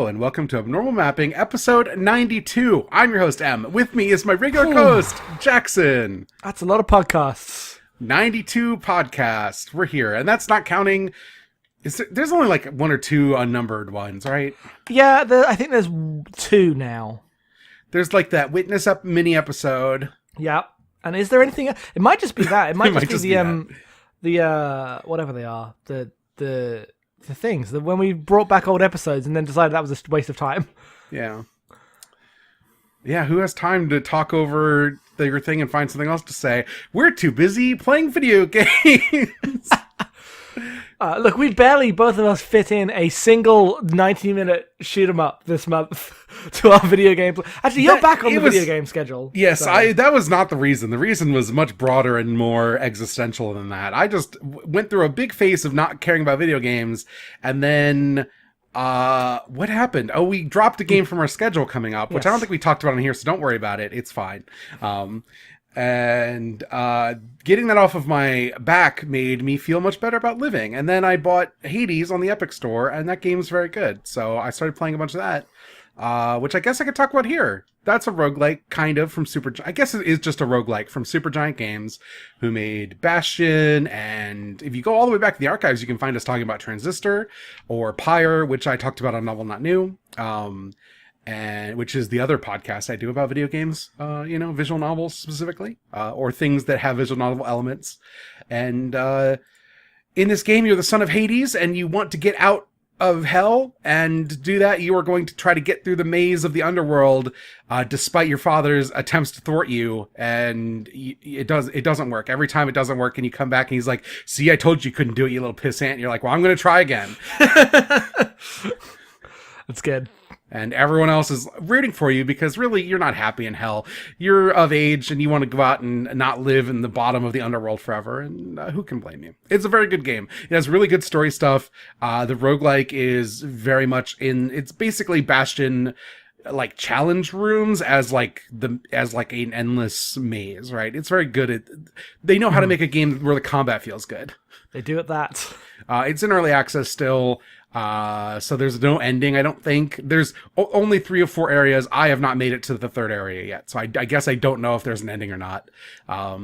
Hello, and welcome to Abnormal Mapping, episode 92. I'm your host, M. With me is my regular co-host, Jackson. That's a lot of podcasts. 92 podcasts. We're here, and that's not counting... there's only like one or two unnumbered ones, right? Yeah, I think there's two now. There's like that Witness Up mini episode. Yep. And is there anything... It might just be that. It might just be the whatever they are. The things that when we brought back old episodes and then decided that was a waste of time. Yeah, who has time to talk over your thing and find something else to say? We're too busy playing video games. Look, we barely, both of us, fit in a single 90-minute shoot 'em up this month to our video game. Actually, you're back on the video game schedule. Yes, so. That was not the reason. The reason was much broader and more existential than that. I just went through a big phase of not caring about video games, and then what happened? Oh, we dropped a game from our schedule coming up, which I don't think we talked about on here, so don't worry about it. It's fine. And getting that off of my back made me feel much better about living. And then I bought Hades on the Epic Store, and that game's very good. So I started playing a bunch of that, which I guess I could talk about here. That's a roguelike, kind of, from I guess it is just a roguelike from Supergiant Games, who made Bastion. And if you go all the way back to the archives, you can find us talking about Transistor or Pyre, which I talked about on Novel Not New. And which is the other podcast I do about video games, visual novels specifically, or things that have visual novel elements. And in this game, you're the son of Hades, and you want to get out of hell, and to do that, you are going to try to get through the maze of the underworld, despite your father's attempts to thwart you, and it doesn't work. Every time it doesn't work, and you come back, and he's like, "See, I told you couldn't do it, you little pissant." And you're like, "Well, I'm going to try again." That's good. And everyone else is rooting for you because really you're not happy in hell. You're of age and you want to go out and not live in the bottom of the underworld forever. And who can blame you? It's a very good game. It has really good story stuff. The roguelike is very much it's basically Bastion like challenge rooms as like an endless maze, right? It's very good. They know how to make a game where the combat feels good. They do it that. It's in early access still. So there's no ending, I don't think. There's only 3 or 4 areas. I have not made it to the 3rd area yet, so I guess I don't know if there's an ending or not.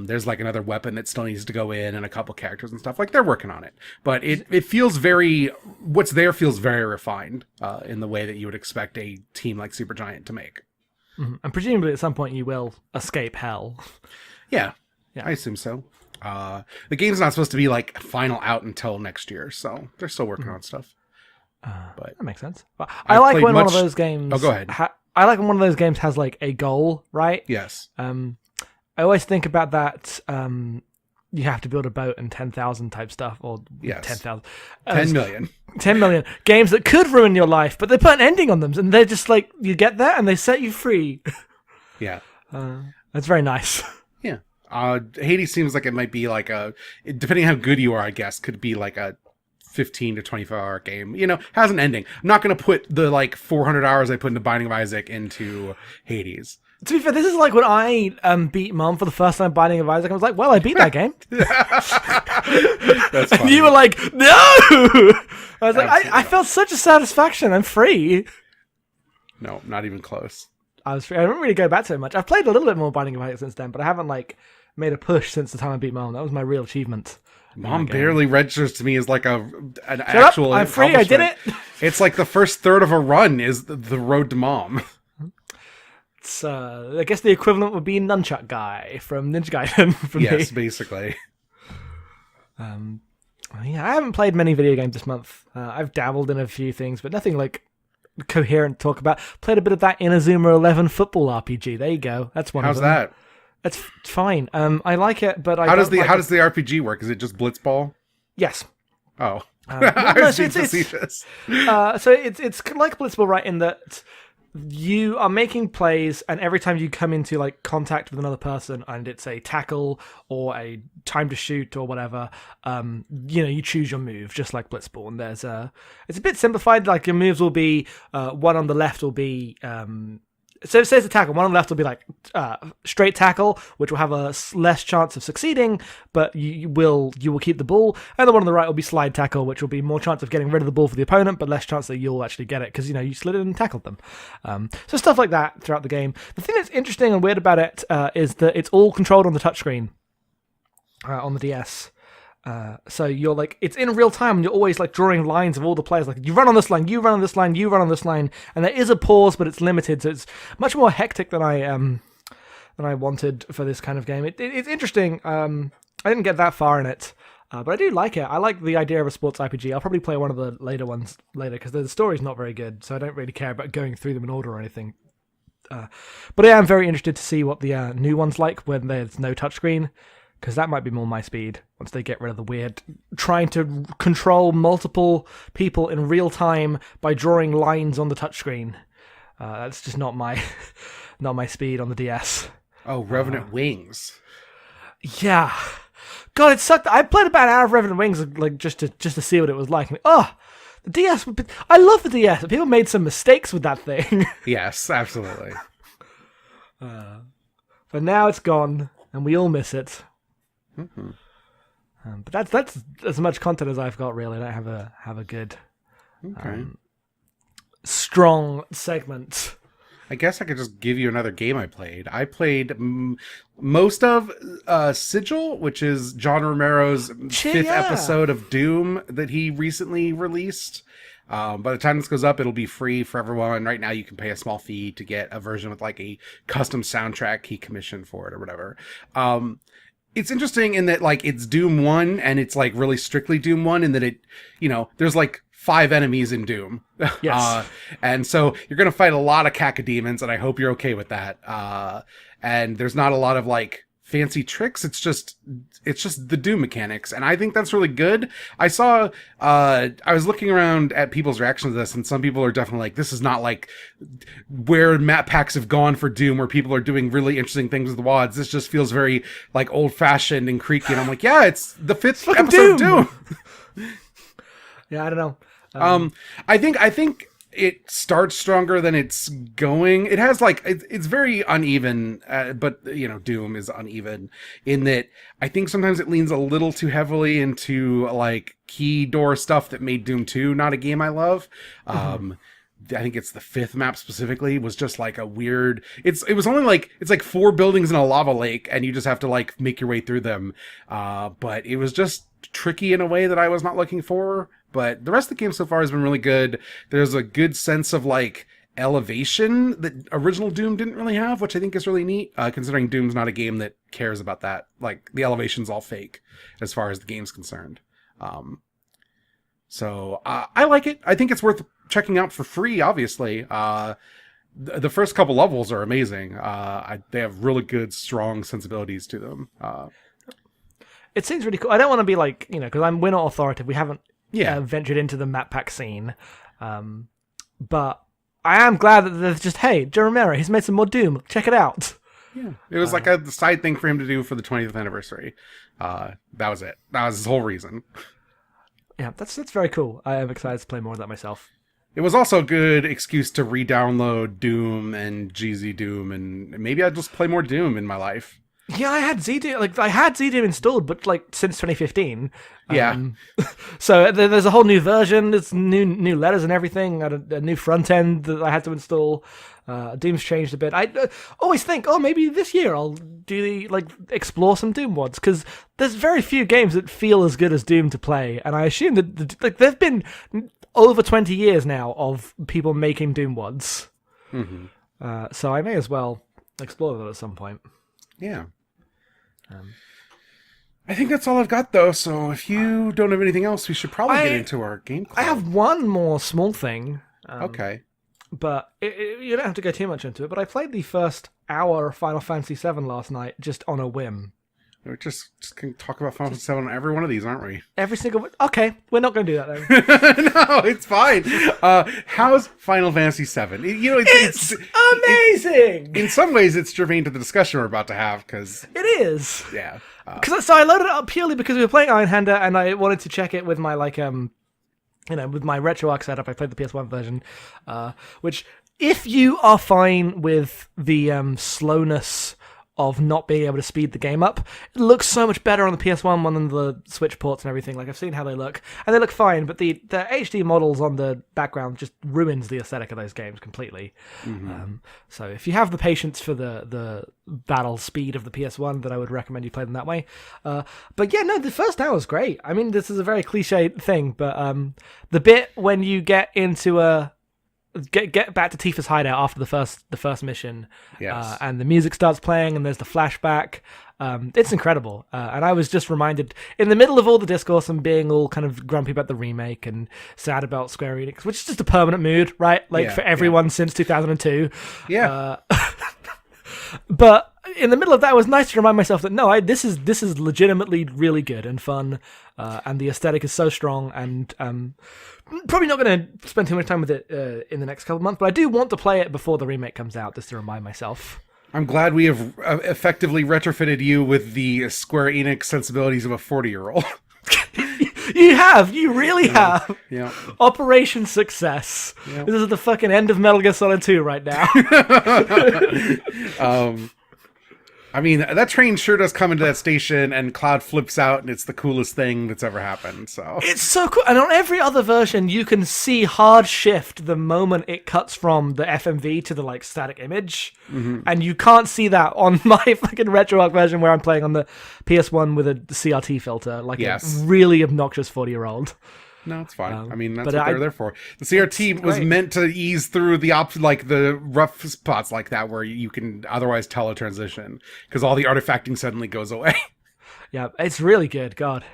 There's like another weapon that still needs to go in and a couple characters and stuff. Like, they're working on it. But it feels what's there feels very refined, in the way that you would expect a team like Supergiant to make. Mm-hmm. And presumably at some point you will escape hell. Yeah, I assume so. The game's not supposed to be like final out until next year, so they're still working on stuff. But that makes sense. I like when one of those games... Oh, go ahead. I like when one of those games has like a goal, right? Yes. I always think about that. You have to build a boat and 10,000 type stuff, or 10,000. 10 million. 10 million. Games that could ruin your life, but they put an ending on them, and they're just like, you get there and they set you free. Yeah. That's very nice. Yeah. Hades seems like it might be like depending on how good you are, I guess, could be like a 15 to 24-hour game. Has an ending. I'm not going to put the like 400 hours I put into Binding of Isaac into Hades. To be fair, this is like when I beat Mom for the first time Binding of Isaac. I was like, well, I beat that game. That's funny. And you were like, no! I was like, I felt such a satisfaction. I'm free. No, not even close. I was free. I didn't really go back to it much. I've played a little bit more Binding of Isaac since then, but I haven't like made a push since the time I beat Mom. That was my real achievement. Mom barely registers to me as like an actual... I'm free, I did it! It's like the first third of a run is the road to Mom. It's, I guess the equivalent would be Nunchuck Guy from Ninja Gaiden for me. Yes, basically. I haven't played many video games this month. I've dabbled in a few things, but nothing like coherent to talk about. Played a bit of that Inazuma 11 football RPG. There you go. That's one of them. How's that? It's fine. I like it, but how does the RPG work? Is it just blitzball? Yes. Oh, I was being facetious. So it's like blitzball, right? In that you are making plays, and every time you come into like contact with another person, and it's a tackle or a time to shoot or whatever, you choose your move, just like blitzball. And it's a bit simplified. Like your moves will be one on the left will be So it says the tackle. One on the left will be like straight tackle, which will have a less chance of succeeding, but you will keep the ball. And the one on the right will be slide tackle, which will be more chance of getting rid of the ball for the opponent, but less chance that you'll actually get it because you slid it and tackled them. So stuff like that throughout the game. The thing that's interesting and weird about it is that it's all controlled on the touchscreen on the DS. So you're like, it's in real time and you're always like drawing lines of all the players. Like you run on this line, you run on this line, you run on this line, and there is a pause, but it's limited. So it's much more hectic than I wanted for this kind of game. It's interesting. I didn't get that far in it, but I do like it. I like the idea of a sports RPG. I'll probably play one of the later ones later because the story's not very good, so I don't really care about going through them in order or anything. But I am very interested to see what the new one's like when there's no touchscreen. Because that might be more my speed once they get rid of the weird trying to control multiple people in real time by drawing lines on the touchscreen. That's just not my speed on the DS. Oh, Revenant Wings. Yeah, God, it sucked. I played about an hour of Revenant Wings like just to see what it was like. The DS. I love the DS. People made some mistakes with that thing. Yes, absolutely. But now it's gone, and we all miss it. Mm-hmm. But that's as much content as I've got. Really, I don't have a good, strong segment. I guess I could just give you another game I played. I played most of Sigil, which is John Romero's fifth episode of Doom that he recently released. By the time this goes up, it'll be free for everyone. Right now, you can pay a small fee to get a version with like a custom soundtrack he commissioned for it or whatever. It's interesting in that like it's Doom 1 and it's like really strictly Doom 1 in that it, there's like 5 enemies in Doom. Yes. And so you're going to fight a lot of cacodemons and I hope you're okay with that. And there's not a lot of like fancy tricks. It's just the Doom mechanics. And I think that's really good. I saw, I was looking around at people's reactions to this and some people are definitely like, this is not like where map packs have gone for Doom where people are doing really interesting things with the WADs. This just feels very like old fashioned and creaky. And I'm like, yeah, it's the 5th episode of Doom. Yeah, I don't know. I think it starts stronger than it's going. It has like it's very uneven, but Doom is uneven in that I think sometimes it leans a little too heavily into like key door stuff that made Doom 2 not a game I love. I think it's the 5th map specifically was just like a weird. It was only like it's like 4 buildings in a lava lake, and you just have to like make your way through them. But it was just tricky in a way that I was not looking for. But the rest of the game so far has been really good. There's a good sense of like elevation that original Doom didn't really have, which I think is really neat, considering Doom's not a game that cares about that. Like the elevation's all fake as far as the game's concerned. So I like it. I think it's worth checking out for free, obviously. The first couple levels are amazing. They have really good, strong sensibilities to them. It seems really cool. I don't want to be like, because we're not authoritative. We haven't ventured into the map pack scene. But I am glad that there's just, hey, Joe Romero, he's made some more Doom. Check it out. Yeah, it was like a side thing for him to do for the 20th anniversary. That was it. That was his whole reason. Yeah, that's very cool. I am excited to play more of that myself. It was also a good excuse to re-download Doom and GZ Doom, and maybe I'd just play more Doom in my life. Yeah, I had ZDoom. I had ZDoom installed, but since 2015. Yeah. So there's a whole new version. There's new letters and everything. A new front end that I had to install. Doom's changed a bit. I always think, maybe this year I'll do explore some Doom mods because there's very few games that feel as good as Doom to play, and I assume that there've been over 20 years now of people making Doom mods. Mm-hmm. So I may as well explore that at some point. Yeah. I think that's all I've got, though. So if you don't have anything else, we should probably get into our game club. I have one more small thing. Okay. But you don't have to go too much into it. But I played the first hour of Final Fantasy VII last night just on a whim. We're just going to talk about Final Fantasy VII on every one of these, aren't we? Every single one. Okay, we're not going to do that then. No, it's fine. How's Final Fantasy VII? It's amazing! In some ways, it's germane to the discussion we're about to have, because... It is! Yeah. So I loaded it up purely because we were playing Einhander, and I wanted to check it with my, with my RetroArch setup. I played the PS1 version, which... if you are fine with the slowness of not being able to speed the game up, it looks so much better on the PS1 one than the Switch ports and everything. Like, I've seen how they look, and they look fine, but the HD models on the background just ruins the aesthetic of those games completely. So if you have the patience for the battle speed of the PS1, then I would recommend you play them that way. But yeah, no, the first hour is great. I mean, this is a very cliched thing, but the bit when you get into get back to Tifa's hideout after the first mission, Yes. and the music starts playing and there's the flashback. It's incredible, and I was just reminded in the middle of all the discourse and being all kind of grumpy about the remake and sad about Square Enix, which is just a permanent mood, right? Like for everyone since 2002. Yeah. But in the middle of that, it was nice to remind myself that no, this is legitimately really good and fun, and the aesthetic is so strong. And probably not going to spend too much time with it in the next couple of months, but I do want to play it before the remake comes out, just to remind myself. I'm glad we have effectively retrofitted you with the Square Enix sensibilities of a 40-year-old. You really have. Yeah. Operation Success. Yep. This is the fucking end of Metal Gear Solid 2 right now. I mean, that train sure does come into that station, and Cloud flips out, and it's the coolest thing that's ever happened. So it's so cool. And on every other version, you can see hard shift the moment it cuts from the FMV to the like static image, and you can't see that on my fucking RetroArch version where I'm playing on the PS1 with a CRT filter, like a really obnoxious 40-year-old. No, it's fine. I mean, that's what they're there for. The CRT was meant to ease through the the rough spots like that where you can otherwise tell a transition, because all the artifacting suddenly goes away. Yeah, it's really good. God,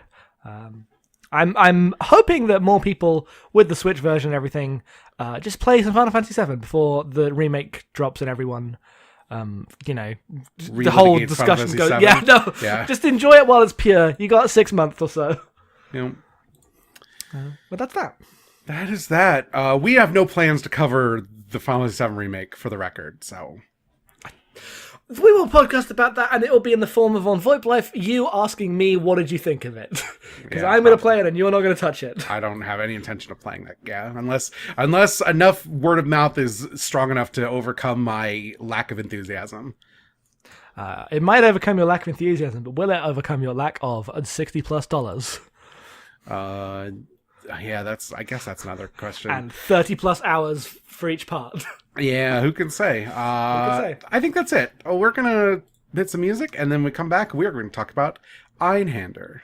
I'm hoping that more people with the Switch version and everything just play some Final Fantasy VII before the remake drops and everyone. The whole discussion goes. Just enjoy it while it's pure. You got 6 months or so. Yeah. But that's that. That is that. We have no plans to cover the Final Fantasy VII remake, for the record, so... We will podcast about that, and it will be in the form of on VoIP Life, you asking me, what did you think of it? Because I'm going to play it, and you're not going to touch it. I don't have any intention of playing that, unless enough word of mouth is strong enough to overcome my lack of enthusiasm. It might overcome your lack of enthusiasm, but will it overcome your lack of $60+? Yeah, I guess that's another question. And 30+ hours for each part. Yeah, who can say? I think that's it. We're gonna hit some music, and then we come back, we're going to talk about Einhander.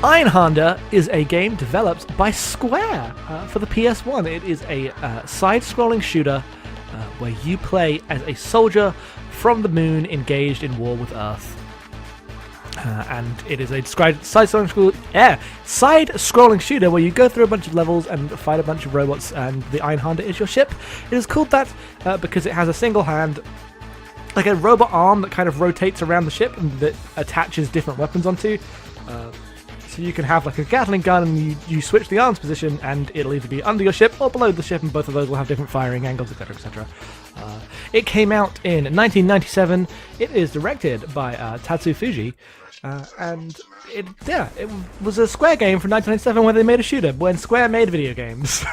Einhander is a game developed by Square for the PS1. It is a side-scrolling shooter where you play as a soldier from the moon engaged in war with Earth. And it is a side-scrolling shooter where you go through a bunch of levels and fight a bunch of robots, and the Einhander is your ship. It is called that because it has a single hand, like a robot arm that kind of rotates around the ship and that attaches different weapons onto. So you can have like a Gatling gun and you switch the arms position and it'll either be under your ship or below the ship, and both of those will have different firing angles, etc, etc. It came out in 1997. It is directed by Tatsu Fuji. And it was a Square game from 1997 where they made a shooter, when Square made video games.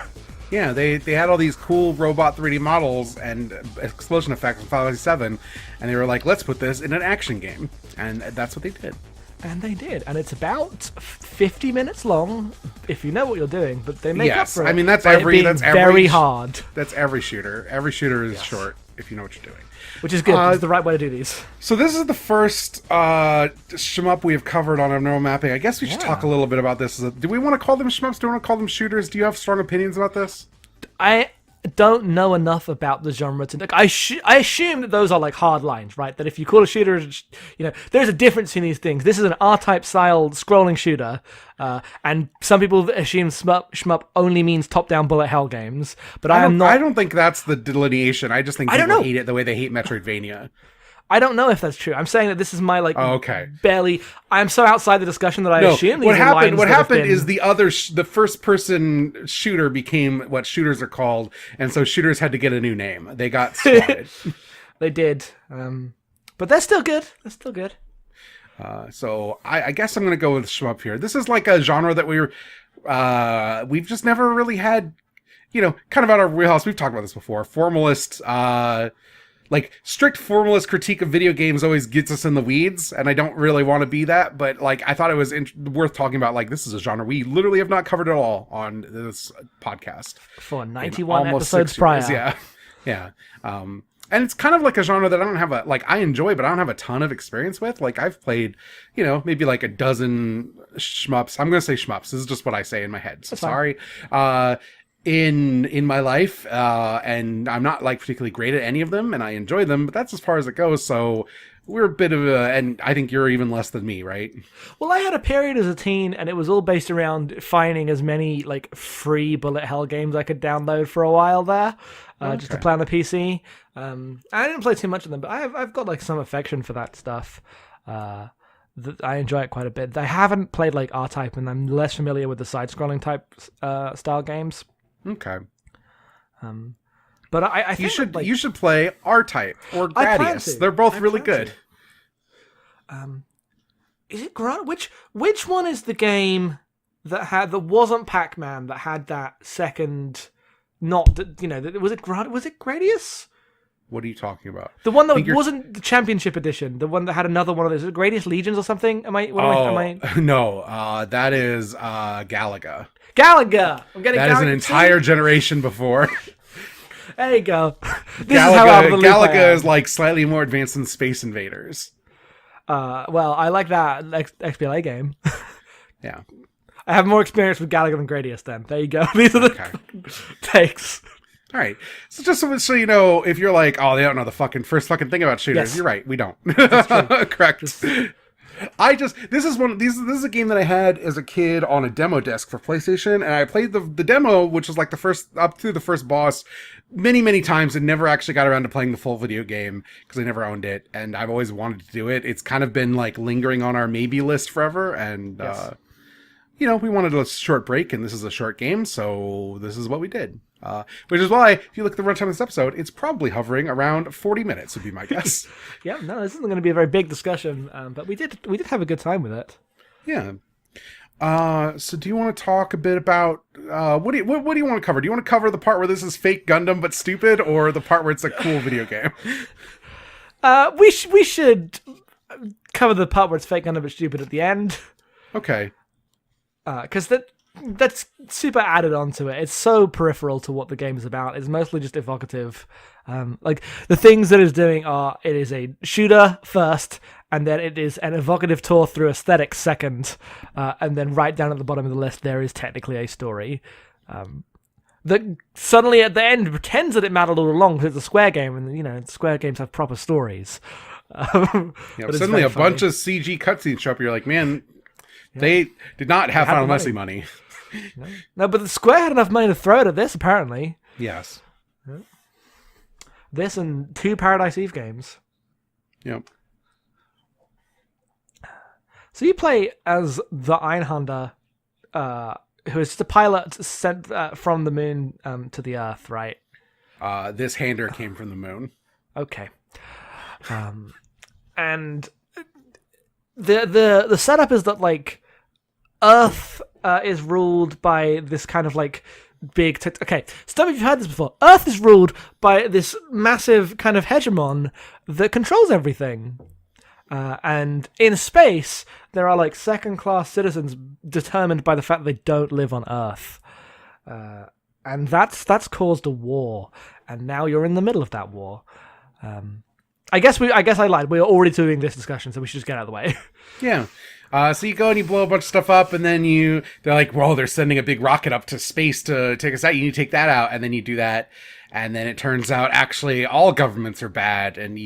Yeah, they had all these cool robot 3D models and explosion effects from Final Fantasy 7, and they were like, let's put this in an action game. And that's what they did. And they did, and it's about 50 minutes long, if you know what you're doing. But they make up for it. I mean, that's very hard. That's every shooter. Every shooter is short if you know what you're doing, which is good. It's the right way to do these. So this is the first shmup we have covered on our neural mapping. I guess we should talk a little bit about this. Do we want to call them shmups? Do we want to call them shooters? Do you have strong opinions about this? I don't know enough about the genre to... I assume that those are like hard lines, right? That if you call a shooter, there's a difference in these things. This is an R-type style scrolling shooter, and some people assume shmup only means top-down bullet hell games, but I don't think that's the delineation. I just think people hate it the way they hate Metroidvania. I don't know if that's true. I'm saying that this is my barely. I'm so outside the discussion that I assume these what are happened. lines What that have happened been... is the first-person shooter became what shooters are called, and so shooters had to get a new name. They got swatted. They did, but they're still good. So I guess I'm going to go with shmup here. This is like a genre that we've just never really had, kind of out of our wheelhouse. We've talked about this before. Formalist. Like, strict formalist critique of video games always gets us in the weeds, and I don't really want to be that, but, I thought it was worth talking about, this is a genre we literally have not covered at all on this podcast. For 91 episodes prior. Yeah. And it's kind of like a genre that I don't have I enjoy, but I don't have a ton of experience with. I've played, maybe a dozen shmups. I'm going to say shmups. This is just what I say in my head, so sorry. In my life, and I'm not particularly great at any of them, and I enjoy them, but that's as far as it goes. So we're a bit of and I think you're even less than me, right? Well, I had a period as a teen, and it was all based around finding as many free bullet hell games I could download for a while there, just to play on the PC. I didn't play too much of them, but I've got some affection for that stuff. I enjoy it quite a bit. I haven't played R-Type, and I'm less familiar with the side-scrolling type style games. Okay. But I think you should play R-Type or Gradius. They're both really good. Is it which one is the game that wasn't Pac-Man that had that second was it Gradius? What are you talking about? The one that wasn't the Championship Edition. The one that had another one of those. Is it Gradius Legions or something? No. That is Galaga. Galaga! I'm getting that Galaga is an entire generation before. There you go. Galaga is slightly more advanced than Space Invaders. Well, I like that XBLA game. Yeah. I have more experience with Galaga than Gradius then. There you go. These are the takes. All right. So just so you know, if you're they don't know the first thing about shooters, yes. You're right. We don't. Correct. This is a game that I had as a kid on a demo disc for PlayStation, and I played the demo, which was the first up through the first boss many times, and never actually got around to playing the full video game because I never owned it, and I've always wanted to do it. It's kind of been lingering on our maybe list forever, and yes. We wanted a short break, and this is a short game, so this is what we did. Which is why, if you look at the runtime of this episode, it's probably hovering around 40 minutes, would be my guess. Yeah, no, this isn't going to be a very big discussion, but we did have a good time with it. Yeah. So do you want to talk a bit about what do you want to cover? Do you want to cover the part where this is fake Gundam but stupid, or the part where it's a cool video game? We should cover the part where it's fake Gundam but stupid at the end. Okay. Because that's super added onto it. It's so peripheral to what the game is about. It's mostly just evocative. The things that it's doing it is a shooter first, and then it is an evocative tour through aesthetics second, and then right down at the bottom of the list there is technically a story that suddenly at the end pretends that it mattered all along because it's a Square game, and Square games have proper stories. Yeah, suddenly a bunch of CG cutscenes show up. You're like, man, they did not have Final Fantasy money. No, but the Square had enough money to throw it at this, apparently. Yes. Yeah. This and 2 Paradise Eve games. Yep. So you play as the Einhander, who is just a pilot sent from the moon to the Earth, right? This hander came from the moon. Okay. And the setup is that, like, Earth is ruled by this kind of, like, big... okay, some of you have heard this before. Earth is ruled by this massive kind of hegemon that controls everything. And in space, there are, like, second-class citizens determined by the fact they don't live on Earth. And that's caused a war. And now you're in the middle of that war. I guess I lied. We were already doing this discussion, so we should just get out of the way. Yeah. So you go and you blow a bunch of stuff up, and then they're like, well, they're sending a big rocket up to space to take us out. You need to take that out, and then you do that. And then it turns out actually all governments are bad. And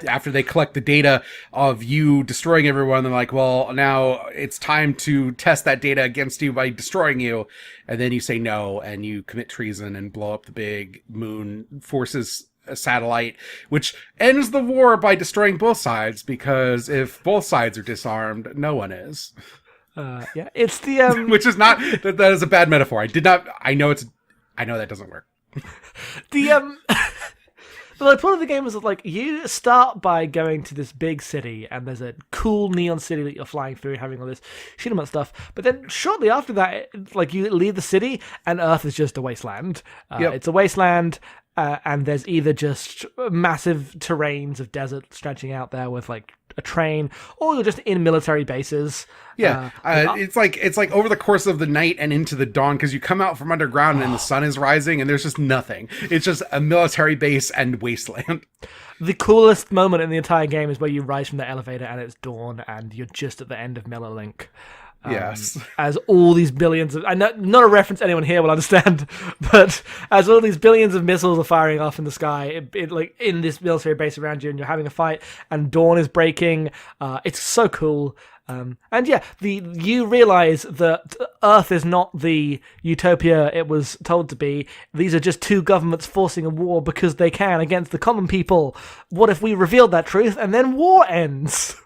after they collect the data of you destroying everyone, they're like, well, now it's time to test that data against you by destroying you. And then you say no, and you commit treason and blow up the big moon forces a satellite, which ends the war by destroying both sides, because if both sides are disarmed, no one is. Yeah, it's the which is not that is a bad metaphor. I know that doesn't work. The the point of the game is that, like, you start by going to this big city, and there's a cool neon city that you're flying through, having all this shoot 'em up stuff. But then shortly after that, like, you leave the city, and Earth is just a wasteland. It's a wasteland. And there's either just massive terrains of desert stretching out there with, like, a train, or you're just in military bases. Yeah, it's like over the course of the night and into the dawn, because you come out from underground and the sun is rising, and there's just nothing. It's just a military base and wasteland. The coolest moment in the entire game is where you rise from the elevator and it's dawn, and you're just at the end of Mellowlink. Yes. As all these billions of... not a reference anyone here will understand, but as all these billions of missiles are firing off in the sky, like, in this military base around you, and you're having a fight, and dawn is breaking, it's so cool. And yeah, you realize that Earth is not the utopia it was told to be. These are just 2 governments forcing a war because they can against the common people. What if we revealed that truth, and then war ends?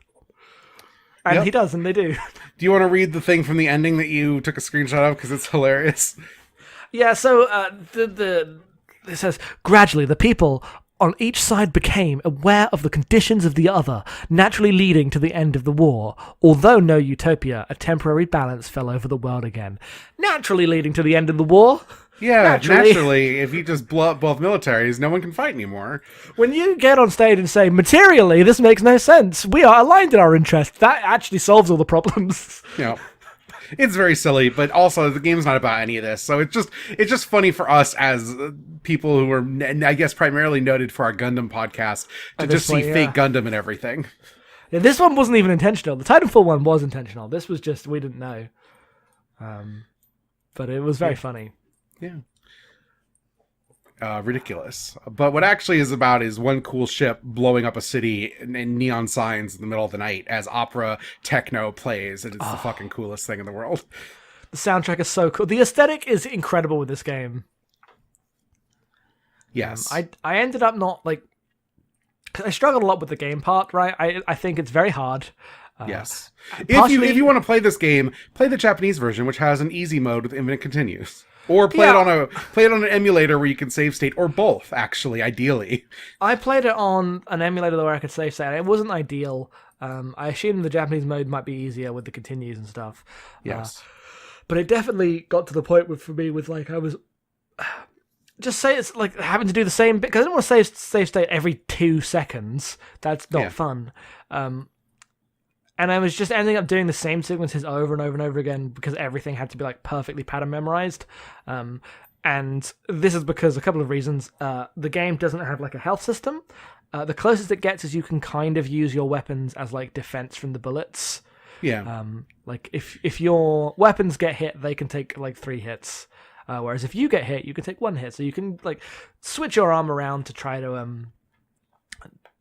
And he does, and they do. Do you want to read the thing from the ending that you took a screenshot of? Because it's hilarious. Yeah, so it says, gradually the people on each side became aware of the conditions of the other, naturally leading to the end of the war. Although no utopia, a temporary balance fell over the world again. Naturally leading to the end of the war? Yeah, naturally, if you just blow up both militaries, no one can fight anymore. When you get on stage and say, materially, this makes no sense, we are aligned in our interests, that actually solves all the problems. Yeah. It's very silly, but also the game's not about any of this. So it's just funny for us as people who are, I guess, primarily noted for our Gundam podcast to just see fake Gundam and everything. Yeah, this one wasn't even intentional. The Titanfall one was intentional. This was just, we didn't know. But it was very funny. Yeah. Ridiculous. But what actually is about is one cool ship blowing up a city and neon signs in the middle of the night as opera techno plays, and it's the fucking coolest thing in the world. The soundtrack is so cool. The aesthetic is incredible with this game. Yes. I ended up not, like... I struggled a lot with the game part, right? I think it's very hard. Yes. If you want to play this game, play the Japanese version, which has an easy mode with infinite continues. Or play it on an emulator where you can save state, or both, actually, ideally. I played it on an emulator where I could save state. It wasn't ideal. I assume the Japanese mode might be easier with the continues and stuff. Yes. But it definitely got to the point for me with, like, I was... Just say it's like having to do the same bit, because I don't want to save state every 2 seconds. That's not fun. And I was just ending up doing the same sequences over and over and over again because everything had to be, like, perfectly pattern memorized. And this is because a couple of reasons. The game doesn't have, like, a health system. The closest it gets is you can kind of use your weapons as, like, defense from the bullets. Yeah. Like, if your weapons get hit, they can take, like, 3 hits. Whereas if you get hit, you can take 1 hit. So you can, like, switch your arm around to try to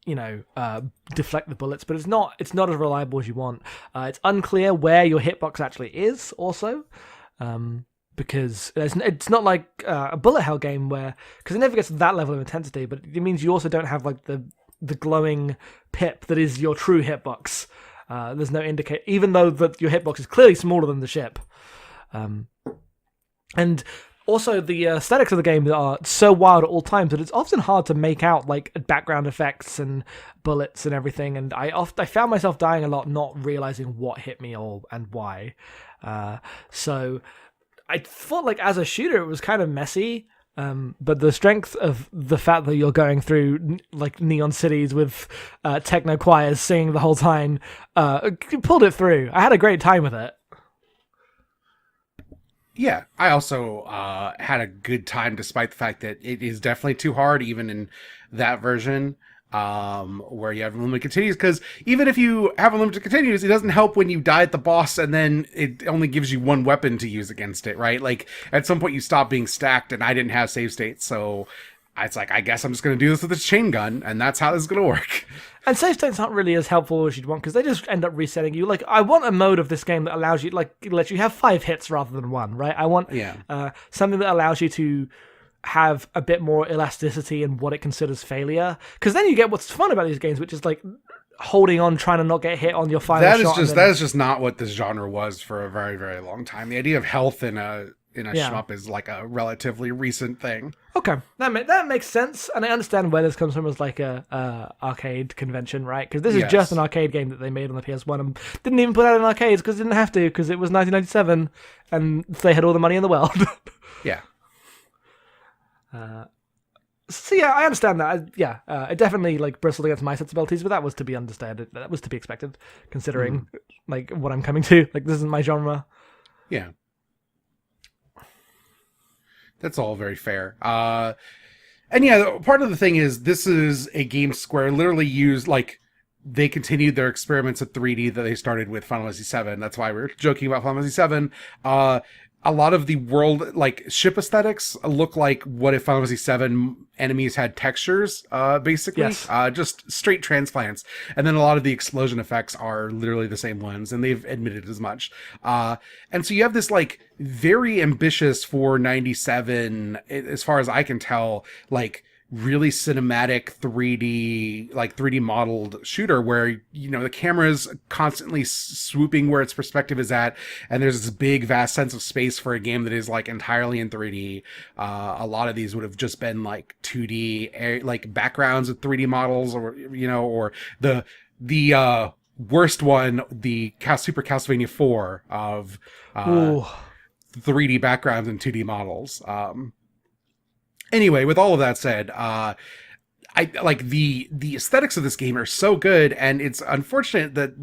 deflect the bullets, but it's not as reliable as you want. It's unclear where your hitbox actually is also, because it's not like a bullet hell game because it never gets to that level of intensity, but it means you also don't have like the glowing pip that is your true hitbox. There's no indicator, even though that your hitbox is clearly smaller than the ship. And also, the aesthetics of the game are so wild at all times that it's often hard to make out like background effects and bullets and everything. And I found myself dying a lot, not realizing what hit me and why. So I thought, like, as a shooter, it was kind of messy. But the strength of the fact that you're going through like neon cities with techno choirs singing the whole time pulled it through. I had a great time with it. Yeah, I also had a good time despite the fact that it is definitely too hard, even in that version, where you have unlimited continues. Because even if you have unlimited continues, it doesn't help when you die at the boss and then it only gives you one weapon to use against it, right? Like, at some point you stop being stacked, and I didn't have save states, so it's like, I guess I'm just going to do this with this chain gun, and that's how this is going to work. And save states aren't really as helpful as you'd want, because they just end up resetting you. Like, I want a mode of this game that allows you, like, lets you have 5 hits rather than 1, right? I want something that allows you to have a bit more elasticity in what it considers failure. Because then you get what's fun about these games, which is, like, holding on, trying to not get hit on your final shot. That is just not what this genre was for a very, very long time. The idea of health in a shmup is like a relatively recent thing. Okay, that makes sense, and I understand where this comes from as like a arcade convention, right? Because this is just an arcade game that they made on the PS1 and didn't even put out in arcades because they didn't have to, because it was 1997 and they had all the money in the world. Yeah. So yeah, I understand that. It definitely like bristled against my sensibilities, but that was to be understood. That was to be expected, considering like what I'm coming to. Like, this isn't my genre. Yeah. That's all very fair. And yeah, part of the thing is, this is a game Square literally used, like, they continued their experiments at 3D that they started with Final Fantasy VII. That's why we were joking about Final Fantasy VII. A lot of the world, like, ship aesthetics look like what if Final Fantasy VII enemies had textures, basically. Yes. Just straight transplants. And then a lot of the explosion effects are literally the same ones, and they've admitted as much. And so you have this, like, very ambitious for 97, as far as I can tell, like, really cinematic 3D modeled shooter where, the camera is constantly swooping where its perspective is at, and there's this big vast sense of space for a game that is like entirely in 3D. A lot of these would have just been like 2D like backgrounds of 3D models, or the worst one, the Super Castlevania 4 of 3D backgrounds and 2D models. Anyway, with all of that said, I like the aesthetics of this game are so good, and it's unfortunate that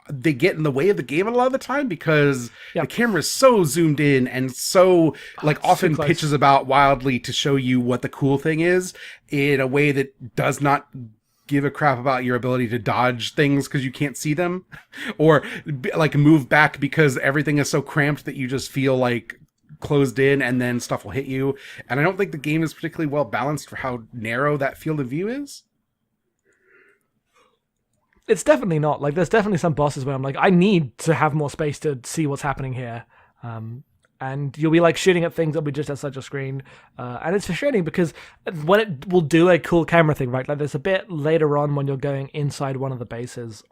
they get in the way of the game a lot of the time, because the camera is so zoomed in and so like often pitches about wildly to show you what the cool thing is in a way that does not give a crap about your ability to dodge things because you can't see them, or like move back because everything is so cramped that you just feel like closed in, and then stuff will hit you. And I don't think the game is particularly well balanced for how narrow that field of view is. It's definitely not. Like, there's definitely some bosses where I'm like, I need to have more space to see what's happening here. And you'll be like shooting at things that'll be just outside your screen. And it's frustrating because when it will do a cool camera thing, right? Like, there's a bit later on when you're going inside one of the bases,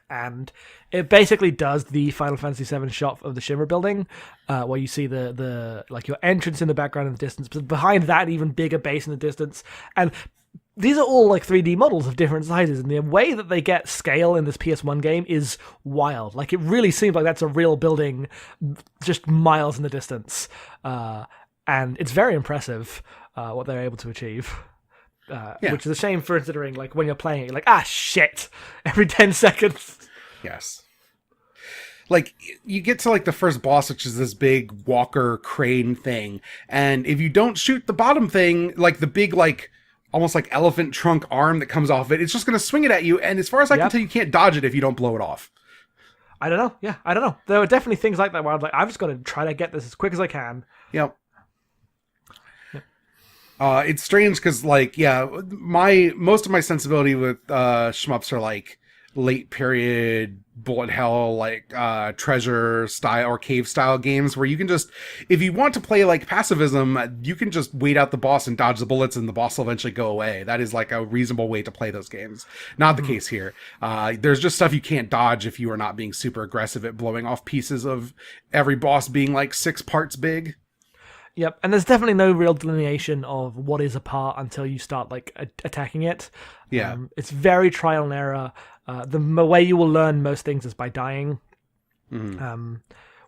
and it basically does the Final Fantasy VII shot of the Shimmer building, where you see the like your entrance in the background in the distance, but behind that, even bigger base in the distance. And these are all like 3D models of different sizes, and the way that they get scale in this PS1 game is wild. Like, it really seems like that's a real building just miles in the distance. And it's very impressive what they're able to achieve. Which is a shame, for considering like when you're playing it, you're like, shit, every 10 seconds. Yes. Like, you get to like the first boss, which is this big walker crane thing, and if you don't shoot the bottom thing, like the big like almost like elephant trunk arm that comes off it, it's just going to swing it at you, and as far as I can tell, you can't dodge it if you don't blow it off. I don't know. Yeah, I don't know. There are definitely things like that where I'm like, I've just got to try to get this as quick as I can. Yep. It's strange because, like, yeah, most of my sensibility with shmups are like late period bullet hell, like treasure style or cave style games where you can just, if you want to play like pacifism, you can just wait out the boss and dodge the bullets, and the boss will eventually go away. That is like a reasonable way to play those games. Not the case here. There's just stuff you can't dodge if you are not being super aggressive at blowing off pieces of every boss being like 6 parts big. Yep, and there's definitely no real delineation of what is a part until you start like attacking it. Yeah, it's very trial and error. The way you will learn most things is by dying,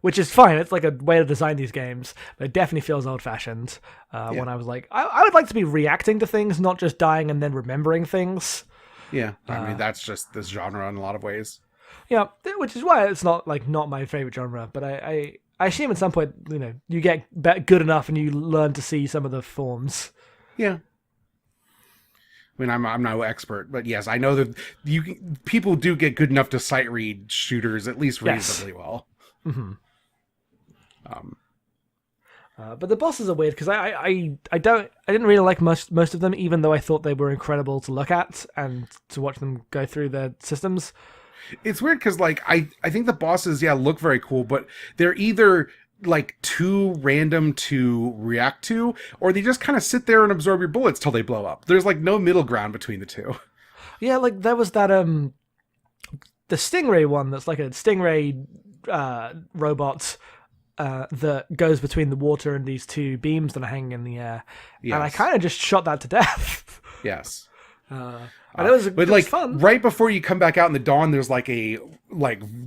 which is fine. It's like a way to design these games, but it definitely feels old-fashioned. When I was like, I would like to be reacting to things, not just dying and then remembering things. Yeah, I mean that's just this genre in a lot of ways. Yeah, which is why it's not my favorite genre, but I assume at some point, you get good enough and you learn to see some of the forms. Yeah. I mean, I'm no expert, but yes, I know that people do get good enough to sight read shooters at least reasonably well. Mm-hmm. But the bosses are weird because I didn't really like most of them, even though I thought they were incredible to look at and to watch them go through their systems. It's weird because, like, I think the bosses, look very cool, but they're either, like, too random to react to, or they just kind of sit there and absorb your bullets till they blow up. There's, like, no middle ground between the two. Yeah, like, there was that, the Stingray one that's like a Stingray robot that goes between the water and these two beams that are hanging in the air. Yes. And I kind of just shot that to death. Yes. And it was fun. Right before you come back out in the dawn, there's like a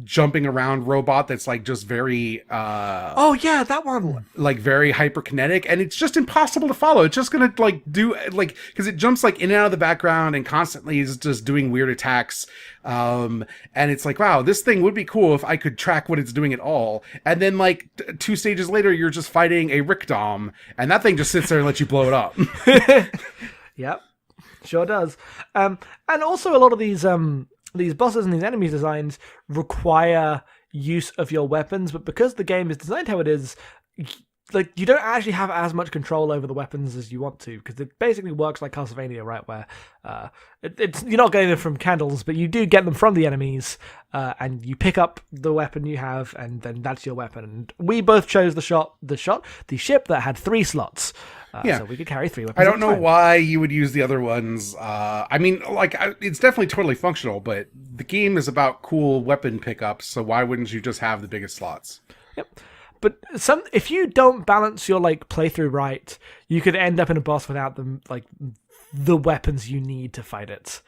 jumping around robot that's like just very oh yeah, that one, like very hyperkinetic, and it's just impossible to follow. It's just gonna because it jumps like in and out of the background and constantly is just doing weird attacks. And it's like, wow, this thing would be cool if I could track what it's doing at all. And then like 2 stages later, you're just fighting a Rick Dom, and that thing just sits there and lets you blow it up. Yep. Sure does. And also a lot of these bosses and these enemies designs require use of your weapons, but because the game is designed how it is, like, you don't actually have as much control over the weapons as you want to, because it basically works like Castlevania, right, where it's you're not getting them from candles, but you do get them from the enemies, and you pick up the weapon you have, and then that's your weapon. And we both chose the ship that had 3 slots. So we could carry 3 weapons. I don't know why you would use the other ones. I mean, like, it's definitely totally functional, but the game is about cool weapon pickups, so why wouldn't you just have the biggest slots? Yep. But if you don't balance your like playthrough right, you could end up in a boss without the weapons you need to fight it.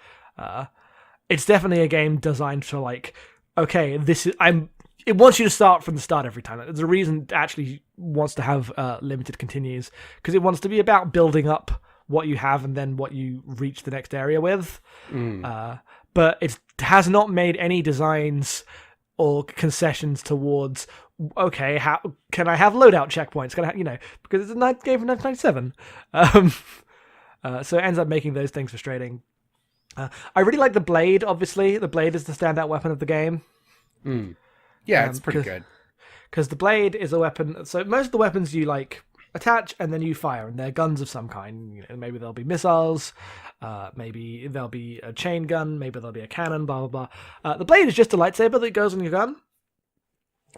It's definitely a game designed for like, okay, it wants you to start from the start every time. There's a reason it actually wants to have limited continues, because it wants to be about building up what you have and then what you reach the next area with. But it has not made any designs or concessions towards, okay, how can I have loadout checkpoints? Can I, because it's a game from 1997. So it ends up making those things frustrating. I really like the blade, obviously. The blade is the standout weapon of the game. Yeah, it's pretty good. Because the blade is a weapon. So most of the weapons you like attach and then you fire, and they're guns of some kind. Maybe there'll be missiles, maybe there'll be a chain gun, maybe there'll be a cannon, blah blah blah. The blade is just a lightsaber that goes on your gun,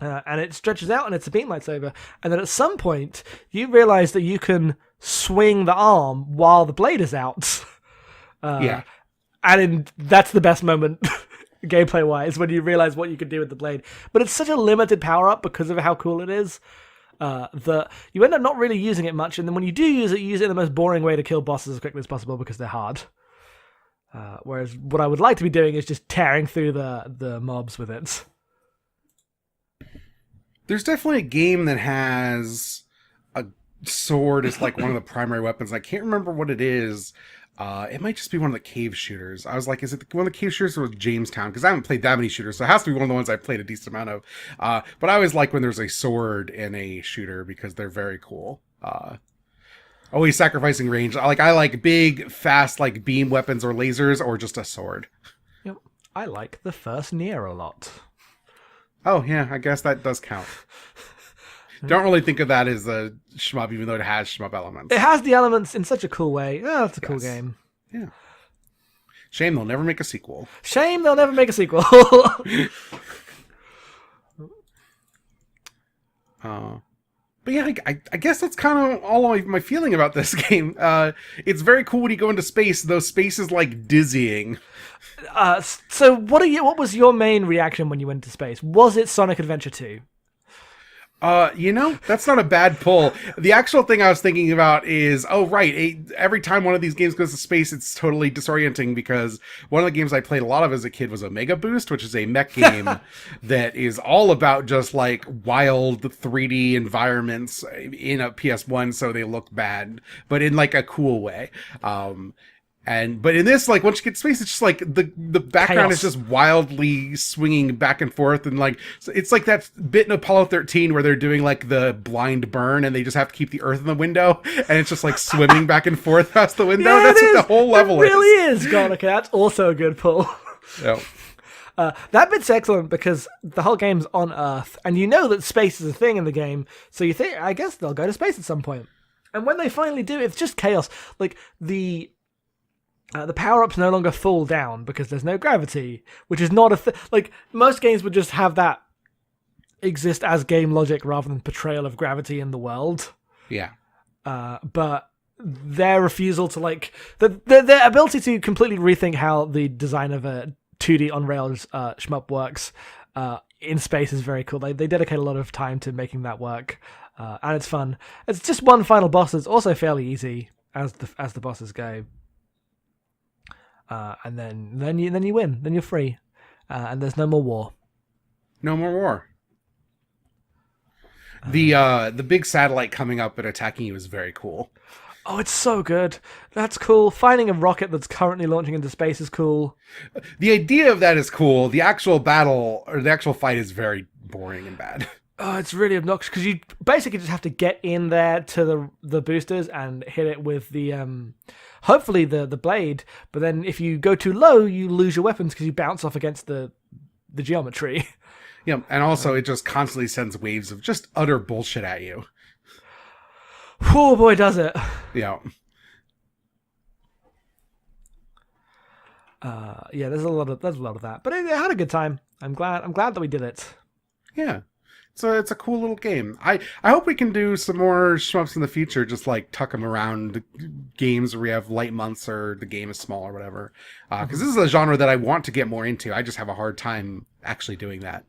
and it stretches out, and it's a beam lightsaber. And then at some point, you realize that you can swing the arm while the blade is out. And that's the best moment. Gameplay wise, when you realize what you can do with the blade, but it's such a limited power up because of how cool it is that you end up not really using it much, and then when you do use it, you use it in the most boring way to kill bosses as quickly as possible because they're hard. Whereas what I would like to be doing is just tearing through the mobs with it. There's definitely a game that has a sword as like one of the primary weapons. I can't remember what it is. It might just be one of the cave shooters. I was like, is it one of the cave shooters or was Jamestown? Because I haven't played that many shooters, so it has to be one of the ones I've played a decent amount of. But I always like when there's a sword in a shooter because they're very cool. Always sacrificing range. I like big, fast, like beam weapons or lasers or just a sword. Yep. I like the first Nier a lot. Oh, yeah, I guess that does count. don't really think of that as a shmup, even though it has shmup elements. It has the elements in such a cool way. Oh, it's a cool game. Yeah. Shame they'll never make a sequel. Shame they'll never make a sequel. But yeah, I guess that's kind of all my feeling about this game. It's very cool when you go into space. Those spaces like dizzying. So what was your main reaction when you went to space? Was it Sonic Adventure 2? That's not a bad pull. The actual thing I was thinking about is, every time one of these games goes to space, it's totally disorienting because one of the games I played a lot of as a kid was Omega Boost, which is a mech game that is all about just like wild 3D environments in a PS1, so they look bad, but in like a cool way. But in this, like, once you get to space, it's just like the background is just wildly swinging back and forth, and like it's like that bit in Apollo 13 where they're doing like the blind burn, and they just have to keep the Earth in the window, and it's just like swimming back and forth past the window. Yeah, that's what the whole level is. It really is, Garnica. That's also a good pull. Yeah. That bit's excellent because the whole game's on Earth, and you know that space is a thing in the game, so you think, I guess they'll go to space at some point. And when they finally do, it's just chaos. Like the power-ups no longer fall down because there's no gravity, which is not a thing. Like, most games would just have that exist as game logic rather than portrayal of gravity in the world. Yeah. But their refusal to, like... Their ability to completely rethink how the design of a 2D on-rails shmup works in space is very cool. They dedicate a lot of time to making that work, and it's fun. It's just one final boss that's also fairly easy as the bosses go. And then you win. Then you're free, and there's no more war. No more war. The big satellite coming up and attacking you is very cool. Oh, it's so good. That's cool. Finding a rocket that's currently launching into space is cool. The idea of that is cool. The actual battle or the actual fight is very boring and bad. Oh, it's really obnoxious because you basically just have to get in there to the boosters and hit it with the hopefully the blade. But then if you go too low, you lose your weapons because you bounce off against the geometry. Yeah, and also it just constantly sends waves of just utter bullshit at you. Oh boy, does it! Yeah. There's a lot of that, but I had a good time. I'm glad that we did it. Yeah. So it's a cool little game. I hope we can do some more shmups in the future, just like tuck them around games where we have light months or the game is small or whatever. Because this is a genre that I want to get more into. I just have a hard time actually doing that.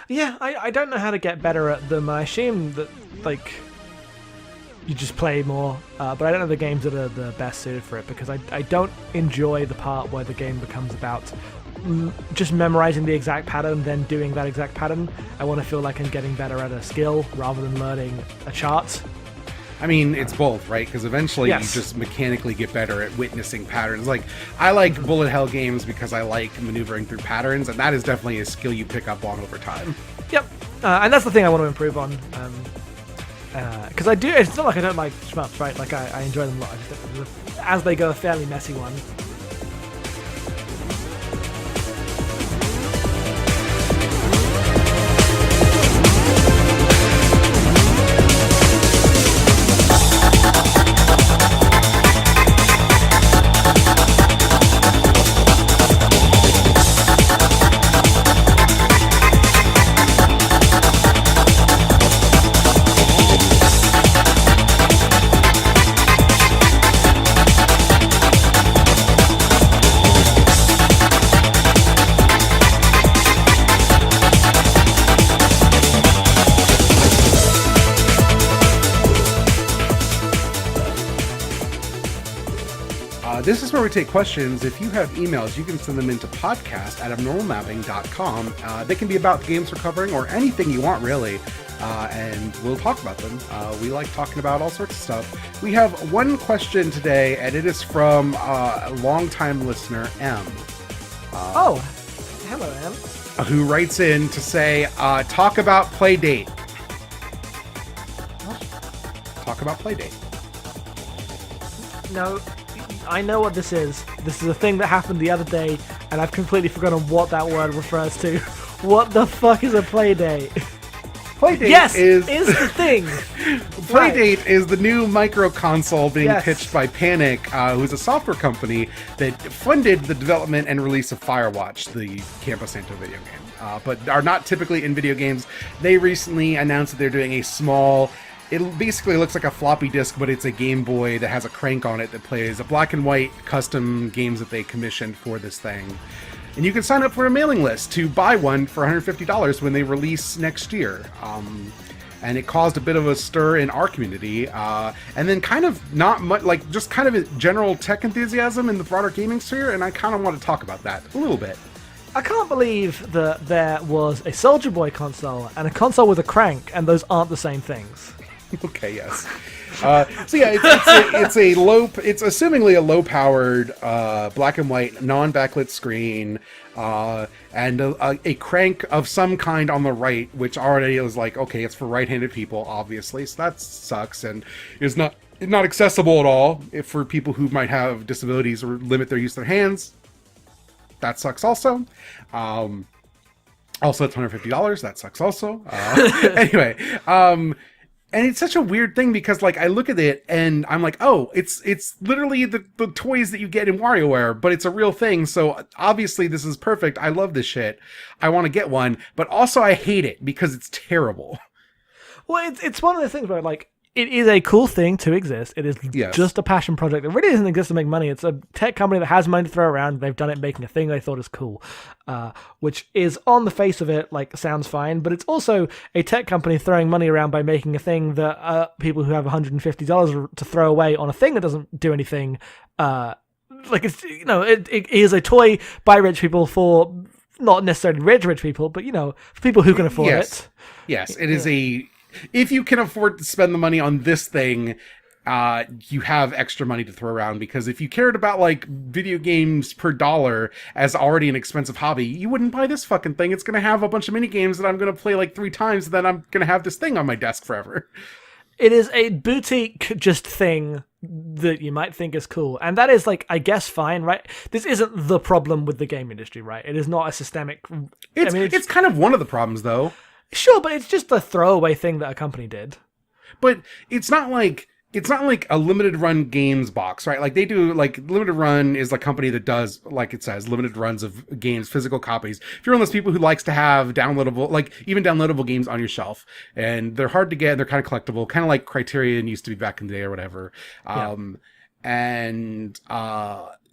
Yeah, I don't know how to get better at them. I assume that, like, you just play more, but I don't know the games that are the best suited for it because I don't enjoy the part where the game becomes about just memorizing the exact pattern, then doing that exact pattern. I want to feel like I'm getting better at a skill rather than learning a chart. I mean, it's both, right? Because eventually you just mechanically get better at witnessing patterns. Like, I like bullet hell games because I like maneuvering through patterns, and that is definitely a skill you pick up on over time. Yep, and that's the thing I want to improve on. Because I do, it's not like I don't like shmups, right? Like, I enjoy them a lot. I just, as they go, a fairly messy one. This is where we take questions. If you have emails, you can send them into podcast@abnormalmapping.com. They can be about the games we're covering or anything you want, really, and we'll talk about them. We like talking about all sorts of stuff. We have one question today, and it is from a longtime listener, M. Hello, M. Who writes in to say, talk about Playdate. Talk about Playdate. No, I know what this is. This is a thing that happened the other day, and I've completely forgotten what that word refers to. What the fuck is a Playdate? Playdate Yes, is the thing. Playdate is the new micro console being Yes. pitched by Panic, who's a software company that funded the development and release of Firewatch, the Campo Santo video game, but are not typically in video games. They recently announced that they're doing a small. It basically looks like a floppy disk, but it's a Game Boy that has a crank on it that plays a black and white custom games that they commissioned for this thing. And you can sign up for a mailing list to buy one for $150 when they release next year. And it caused a bit of a stir in our community. And then kind of not much, like just kind of a general tech enthusiasm in the broader gaming sphere. And I kind of want to talk about that a little bit. I can't believe that there was a Soldier Boy console and a console with a crank, and those aren't the same things. Okay, yes. So yeah, it's assumingly a low-powered, black and white, non-backlit screen, and a crank of some kind on the right, which already is like, okay, it's for right-handed people, obviously, so that sucks, and is not accessible at all for people who might have disabilities or limit their use of their hands. That sucks also. Also, it's $150. That sucks also. Anyway, and it's such a weird thing because, like, I look at it and I'm like, oh, it's literally the toys that you get in WarioWare, but it's a real thing. So obviously this is perfect. I love this shit. I want to get one, but also I hate it because it's terrible. Well, it's one of the things where, like, it is a cool thing to exist. It is just a passion project. It really doesn't exist to make money. It's a tech company that has money to throw around. They've done it making a thing they thought is cool, which is, on the face of it, like, sounds fine. But it's also a tech company throwing money around by making a thing that people who have $150 to throw away on a thing that doesn't do anything. Like, it's, you know, it is a toy by rich people for not necessarily rich people, but, you know, for people who can afford it. Yes, it is a... If you can afford to spend the money on this thing, you have extra money to throw around, because if you cared about, like, video games per dollar as already an expensive hobby, you wouldn't buy this fucking thing. It's going to have a bunch of mini games that I'm going to play like 3 times, and then I'm going to have this thing on my desk forever. It is a boutique just thing that you might think is cool. And that is, like, I guess fine, right? This isn't the problem with the game industry, right? It is not a systemic... It's kind of one of the problems, though. Sure, but it's just a throwaway thing that a company did. But it's not like a limited run games box, right? Like, they do, like, limited run is a company that does, like it says, limited runs of games, physical copies. If you're one of those people who likes to have downloadable, like, even downloadable games on your shelf, and they're hard to get, they're kind of collectible, kind of like Criterion used to be back in the day or whatever.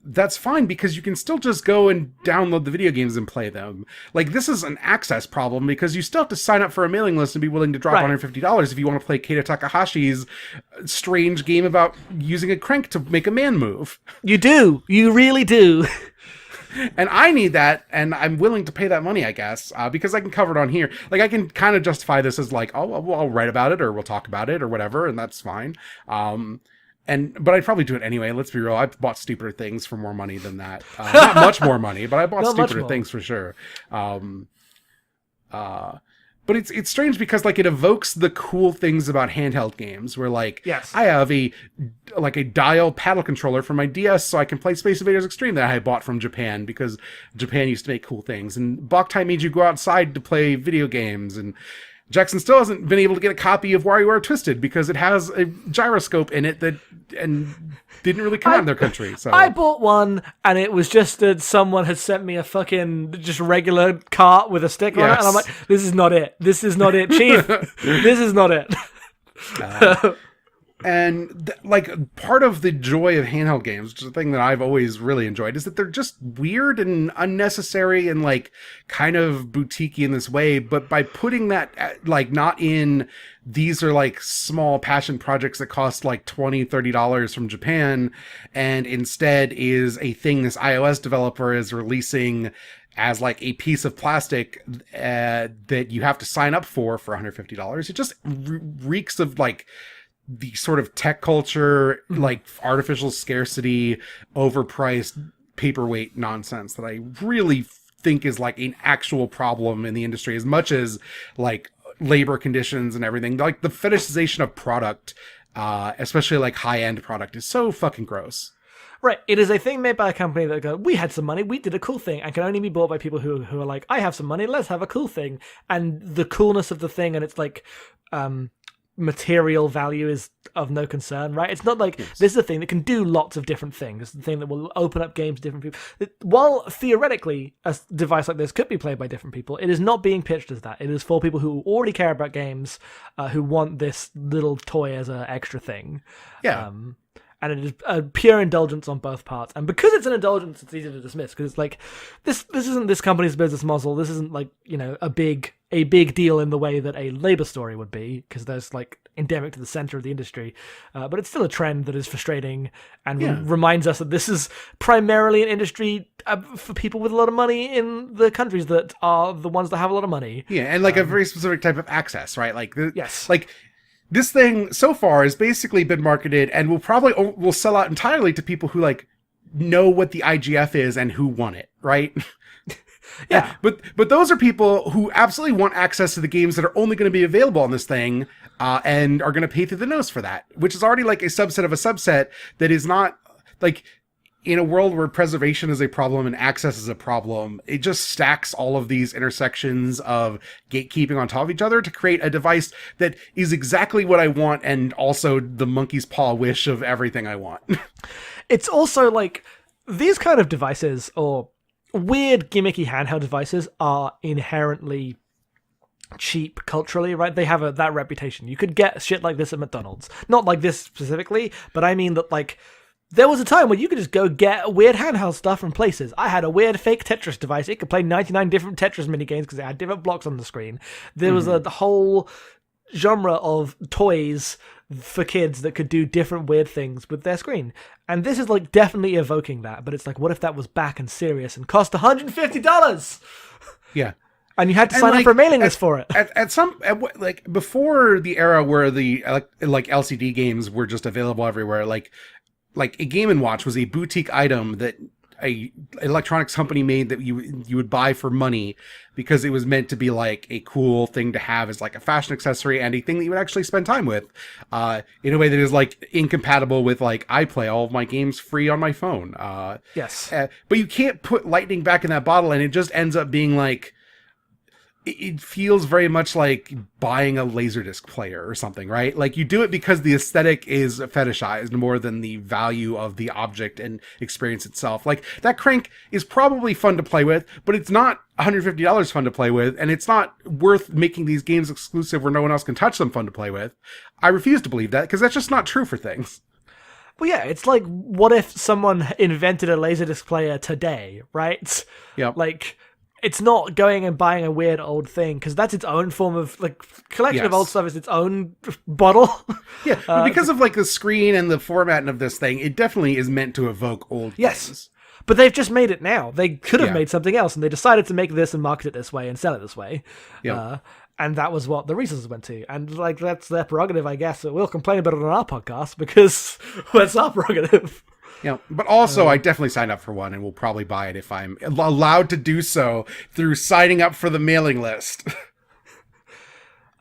That's fine, because you can still just go and download the video games and play them. Like, this is an access problem, because you still have to sign up for a mailing list and be willing to drop $150 if you want to play Keita Takahashi's strange game about using a crank to make a man move. You do. You really do. And I need that, and I'm willing to pay that money, I guess, because I can cover it on here. Like, I can kind of justify this as like, oh, well, I'll write about it, or we'll talk about it, or whatever, and that's fine. But I'd probably do it anyway. Let's be real. I've bought stupider things for more money than that. Not much more money, but I bought stupider things for sure. But it's strange because, like, it evokes the cool things about handheld games where, like, I have a dial paddle controller for my DS so I can play Space Invaders Extreme that I bought from Japan because Japan used to make cool things. And Boktai made you go outside to play video games, and Jackson still hasn't been able to get a copy of WarioWare Twisted because it has a gyroscope in it that didn't really come out in their country. So I bought one, and it was just that someone had sent me a fucking just regular cart with a sticker on it, and I'm like, this is not it. This is not it, Chief. This is not it. Like, part of the joy of handheld games, which is a thing that I've always really enjoyed, is that they're just weird and unnecessary and, like, kind of boutique-y in this way, but by putting that, like, not in, these are, like, small passion projects that cost, like, $20, $30 from Japan, and instead is a thing this iOS developer is releasing as, like, a piece of plastic that you have to sign up for $150. It just reeks of, like, the sort of tech culture, like, artificial scarcity, overpriced paperweight nonsense that I really think is, like, an actual problem in the industry, as much as, like, labor conditions and everything. Like, the fetishization of product, especially, like, high-end product, is so fucking gross. Right. It is a thing made by a company that go, we had some money, we did a cool thing, and can only be bought by people who are like, I have some money, let's have a cool thing. And the coolness of the thing and its like material value is of no concern, right? It's not like this is a thing that can do lots of different things. It's the thing that will open up games to different people. While theoretically a device like this could be played by different people, it is not being pitched as that. It is for people who already care about games, who want this little toy as an extra thing. Yeah. And it is a pure indulgence on both parts. And because it's an indulgence, it's easy to dismiss. Because it's like, this isn't this company's business model. This isn't like, a big deal in the way that a labor story would be. Because there's like endemic to the center of the industry. But it's still a trend that is frustrating and reminds us that this is primarily an industry for people with a lot of money in the countries that are the ones that have a lot of money. Yeah, and like a very specific type of access, right? Like, yes. Like, this thing so far has basically been marketed and will sell out entirely to people who like know what the IGF is and who want it, right? Yeah. But those are people who absolutely want access to the games that are only going to be available on this thing, and are going to pay through the nose for that, which is already like a subset of a subset that is not like, in a world where preservation is a problem and access is a problem, it just stacks all of these intersections of gatekeeping on top of each other to create a device that is exactly what I want and also the monkey's paw wish of everything I want. It's also like, these kind of devices, or weird gimmicky handheld devices, are inherently cheap culturally, right? They have that reputation. You could get shit like this at McDonald's. Not like this specifically, but I mean that like, there was a time when you could just go get weird handheld stuff from places. I had a weird fake Tetris device. It could play 99 different Tetris minigames because it had different blocks on the screen. There was a whole genre of toys for kids that could do different weird things with their screen. And this is like definitely evoking that. But it's like, what if that was back and serious and cost $150? Yeah. And you had to sign up for a mailing list for it. Like before the era where the like LCD games were just available everywhere, like a Game & Watch was a boutique item that a electronics company made that you would buy for money because it was meant to be like a cool thing to have as like a fashion accessory and a thing that you would actually spend time with, in a way that is like incompatible with like, I play all of my games free on my phone. Yes. But you can't put lightning back in that bottle, and it just ends up being like, it feels very much like buying a Laserdisc player or something, right? Like, you do it because the aesthetic is fetishized more than the value of the object and experience itself. Like, that crank is probably fun to play with, but it's not $150 fun to play with, and it's not worth making these games exclusive where no one else can touch them fun to play with. I refuse to believe that, because that's just not true for things. Well, yeah, it's like, what if someone invented a Laserdisc player today, right? Yep. Like, it's not going and buying a weird old thing, because that's its own form of, like, collection of old stuff is its own bottle. Yeah, but because of, like, the screen and the formatting of this thing, it definitely is meant to evoke old things. But they've just made it now. They could have made something else, and they decided to make this and market it this way and sell it this way. Yeah. And that was what the resources went to. And, like, that's their prerogative, I guess. We'll complain about it on our podcast, because it's our prerogative. Yeah, but also I definitely signed up for one and will probably buy it if I'm allowed to do so through signing up for the mailing list.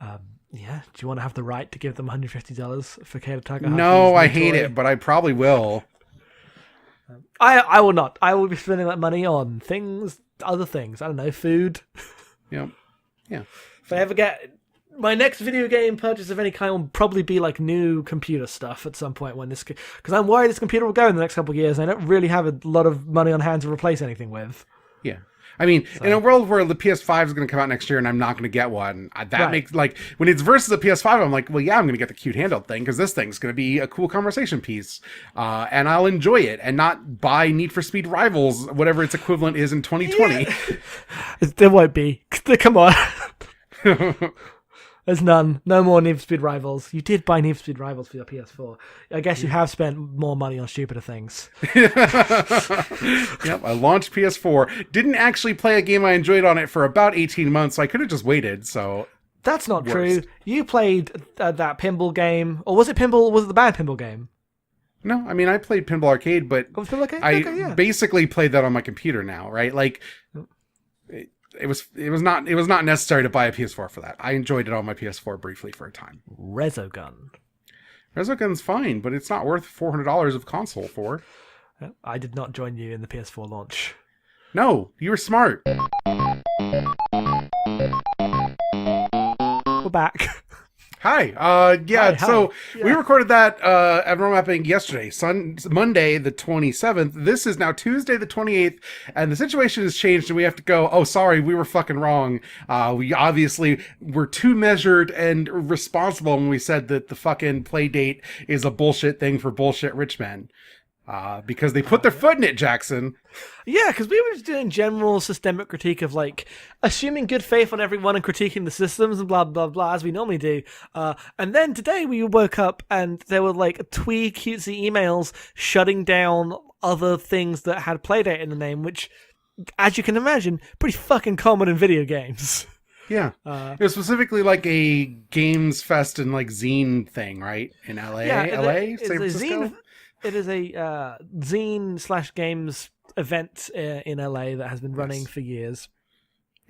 Yeah, do you want to have the right to give them $150 for Kei Takahashi? No, I hate it, but I probably will. I will not. I will be spending that money on other things. I don't know, food. Yeah. If I ever get... My next video game purchase of any kind will probably be like new computer stuff at some point when this, because I'm worried this computer will go in the next couple of years. And I don't really have a lot of money on hand to replace anything with. Yeah, I mean, in a world where the PS5 is going to come out next year and I'm not going to get one, that makes like when it's versus a PS5, I'm like, well, yeah, I'm going to get the cute handheld thing because this thing's going to be a cool conversation piece, and I'll enjoy it and not buy Need for Speed Rivals, whatever its equivalent is in 2020. Yeah. There won't be. Come on. There's none. No more Need for Speed Rivals. You did buy Need for Speed Rivals for your PS4. I guess you have spent more money on stupider things. Yep, I launched PS4. Didn't actually play a game I enjoyed on it for about 18 months, so I could have just waited, so... That's not true. You played that pinball game. Or was it pinball? Was it the bad pinball game? No, I mean, I played Pinball Arcade, but I basically played that on my computer now, right? Like... It was not necessary to buy a PS4 for that. I enjoyed it on my PS4 briefly for a time. Resogun. Resogun's fine, but it's not worth $400 of console for. I did not join you in the PS4 launch. No, you were smart. We're back. Hi. Hi. So Yeah. we recorded that at Role Mapping yesterday, Monday the 27th. This is now Tuesday the 28th, and the situation has changed, and we have to go, oh, sorry, we were fucking wrong. We obviously were too measured and responsible when we said that the fucking Playdate is a bullshit thing for bullshit rich men. Because they put their foot in it, Jackson. Yeah, because we were just doing general systemic critique of, like, assuming good faith on everyone and critiquing the systems and blah, blah, blah, as we normally do. And then today we woke up and there were, like, twee cutesy emails shutting down other things that had Playdate in the name, which, as you can imagine, pretty fucking common in video games. Yeah. It was specifically like a Games Fest and, like, zine thing, right? In LA? Yeah, LA? San Francisco? It is a zine/games event in LA that has been running for years.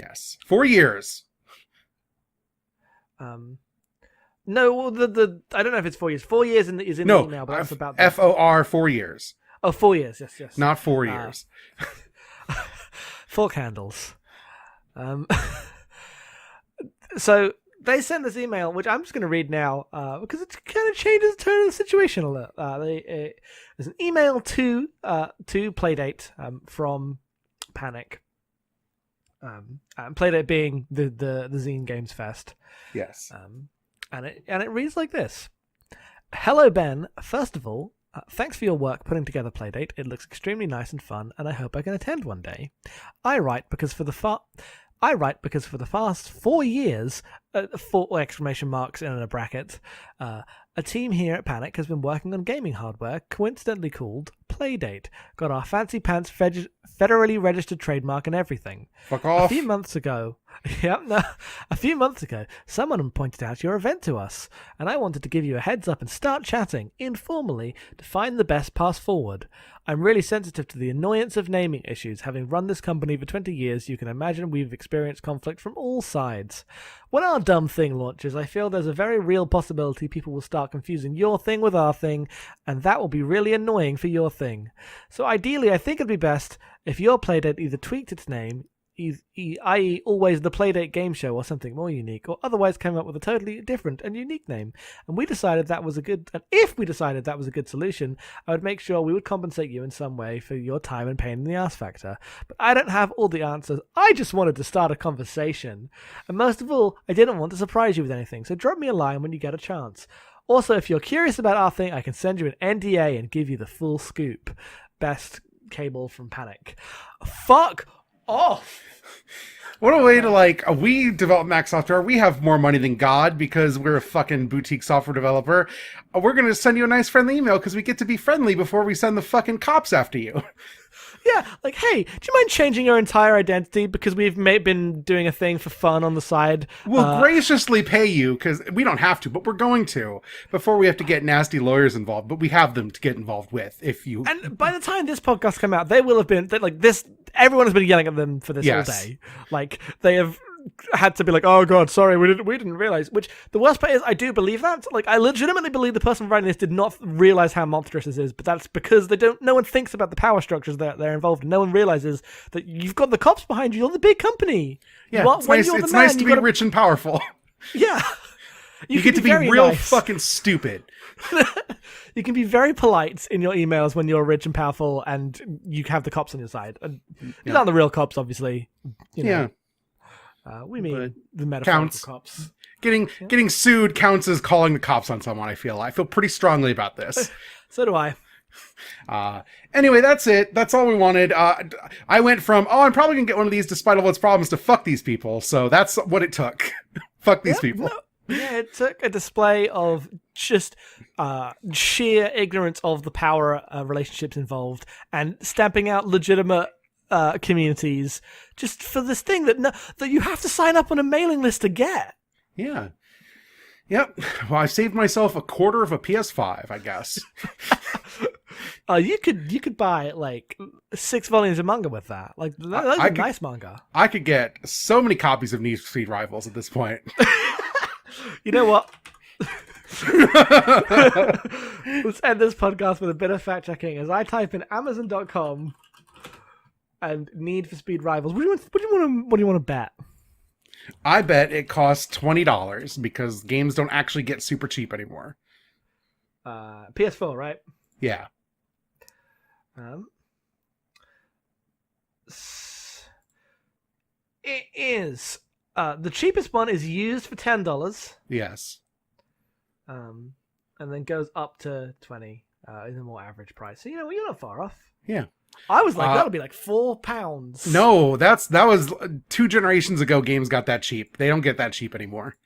Yes. 4 years. No, the I don't know if it's 4 years. 4 years is in the email, but that's about that. FOR 4 years. Oh, 4 years. Yes. Not 4 years. Fork handles. So they sent this email, which I'm just going to read now, because it kind of changes the tone of the situation a little. There's an email to Playdate from Panic. Playdate being the Zine Games Fest. Yes. And it reads like this: "Hello Ben. First of all, thanks for your work putting together Playdate. It looks extremely nice and fun, and I hope I can attend one day. I write because for the past 4 years, 4 exclamation marks in a bracket, a team here at Panic has been working on gaming hardware coincidentally called Playdate. Got our fancy pants federally registered trademark and everything. Fuck off. A few months ago, someone pointed out your event to us, and I wanted to give you a heads up and start chatting, informally, to find the best path forward. I'm really sensitive to the annoyance of naming issues. Having run this company for 20 years, you can imagine we've experienced conflict from all sides. When our dumb thing launches, I feel there's a very real possibility people will start confusing your thing with our thing, and that will be really annoying for your thing. So ideally, I think it'd be best if your Playdate either tweaked its name, i.e. always the Playdate Game Show or something more unique, or otherwise came up with a totally different and unique name. And if we decided that was a good solution, I would make sure we would compensate you in some way for your time and pain in the ass factor. But I don't have all the answers. I just wanted to start a conversation. And most of all, I didn't want to surprise you with anything, so drop me a line when you get a chance. Also, if you're curious about our thing, I can send you an NDA and give you the full scoop. Best Cable from Panic." Fuck off. What a way to, we develop Mac software. We have more money than God because we're a fucking boutique software developer. We're going to send you a nice friendly email because we get to be friendly before we send the fucking cops after you. Yeah, like, hey, do you mind changing your entire identity because we've been doing a thing for fun on the side? We'll graciously pay you, because we don't have to, but we're going to, before we have to get nasty lawyers involved, but we have them to get involved with, if you... And by the time this podcast come out, they will have been, everyone has been yelling at them for this all day. Like, they have had to be like, oh god, sorry, we didn't realize. Which the worst part is, I do believe that. Like, I legitimately believe the person writing this did not realize how monstrous this is, but that's because no one thinks about the power structures that they're involved in. No one realizes that you've got the cops behind you. You're the big company. Yeah, it's nice to be rich and powerful. Yeah. You get to be real fucking stupid. You can be very polite in your emails when you're rich and powerful and you have the cops on your side. And you're not the real cops, obviously. You know. Yeah. We mean the metaphorical cops. Getting sued counts as calling the cops on someone, I feel pretty strongly about this. So do I. Anyway, that's it. That's all we wanted. I went from, I'm probably going to get one of these despite all its problems to fuck these people. So that's what it took. Fuck these people. No. Yeah, it took a display of just sheer ignorance of the power relationships involved and stamping out legitimate communities just for this thing that you have to sign up on a mailing list to get. Yeah. Yep. Well, I saved myself a quarter of a PS5, I guess. You could buy 6 volumes of manga with that. Like that's a nice manga. I could get so many copies of Need for Speed Rivals at this point. You know what? Let's end this podcast with a bit of fact checking as I type in Amazon.com and Need for Speed Rivals. What do you want to bet? I bet it costs $20 because games don't actually get super cheap anymore. PS4, right? Yeah. It is. The cheapest one is used for $10. Yes. And then goes up to 20 in a more average price. So you're not far off. Yeah. I was like, that'll be like £4. No, that was 2 generations ago. Games got that cheap. They don't get that cheap anymore.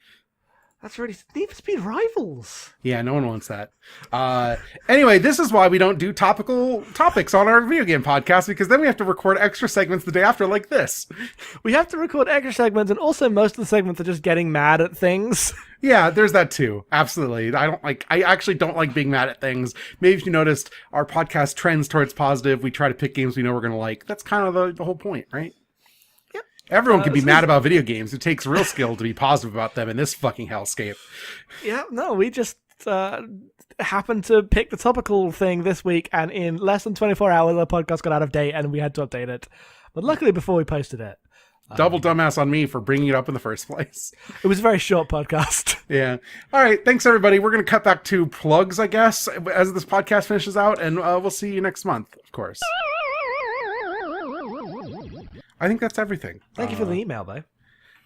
That's really Need for Speed Rivals. Yeah, no one wants that. Anyway, this is why we don't do topical topics on our video game podcast, because then we have to record extra segments the day after like this. We have to record extra segments, and also most of the segments are just getting mad at things. Yeah, there's that too. Absolutely. I actually don't like being mad at things. Maybe if you noticed, our podcast trends towards positive. We try to pick games we know we're going to like. That's kind of the whole point, right? Yep. Everyone can be mad about video games. It takes real skill to be positive about them in this fucking hellscape. Yeah, no, we just happened to pick the topical thing this week, and in less than 24 hours, our podcast got out of date, and we had to update it. But luckily, before we posted it. Double dumbass on me for bringing it up in the first place. It was a very short podcast. Yeah. All right. Thanks, everybody. We're going to cut back to plugs, I guess, as this podcast finishes out, and we'll see you next month, of course. I think that's everything. Thank you for the email, though.